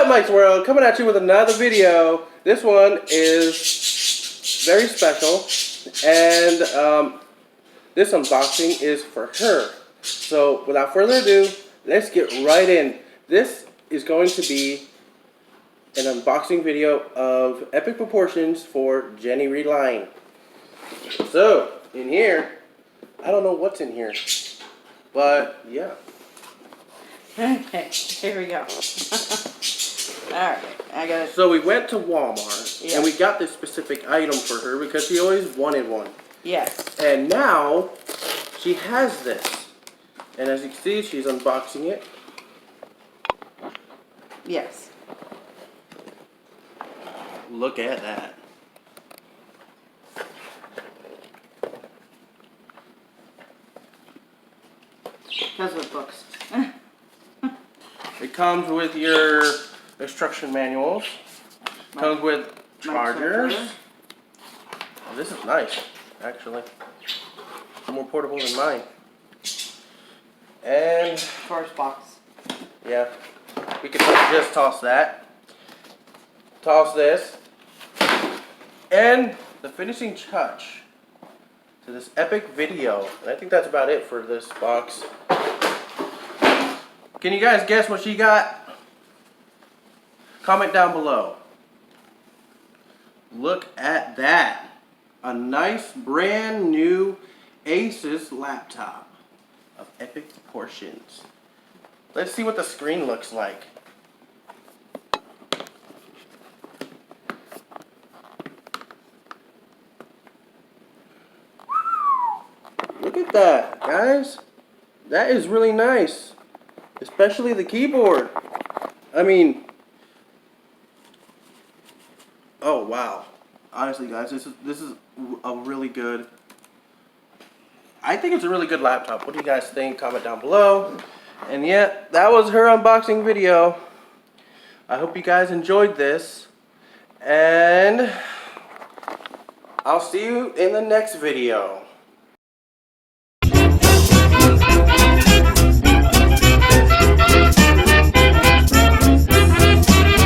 up, Mike's World? Coming at you with another video. This one is very special, and this unboxing is for her. So, without further ado, let's get right in. This is going to be an unboxing video of epic proportions for Jenny Reed line. So, in here, I don't know what's in here, but yeah. Okay, here we go. Alright, I got it. So we went to Walmart, Yeah. and we got this specific item for her because she always wanted one. Yes. And now, she has this. And as you can see, she's unboxing it. Yes. Look at that. Comes with books. It comes with your instruction manuals. Comes with chargers. Oh, this is nice, actually. More portable than mine. And First box. yeah, we can just toss that. Toss this. And the finishing touch to this epic video. And I think that's about it for this box. Can you guys guess what she got? Comment down below. Look at that. A nice brand new Asus laptop of epic proportions. Let's see what the screen looks like. Look at that, guys. That is really nice. Especially the keyboard. I mean, oh wow. Honestly, guys, this is a really good. I think it's a really good laptop. What do you guys think? Comment down below. And yeah, that was her unboxing video. I hope you guys enjoyed this. And I'll see you in the next video.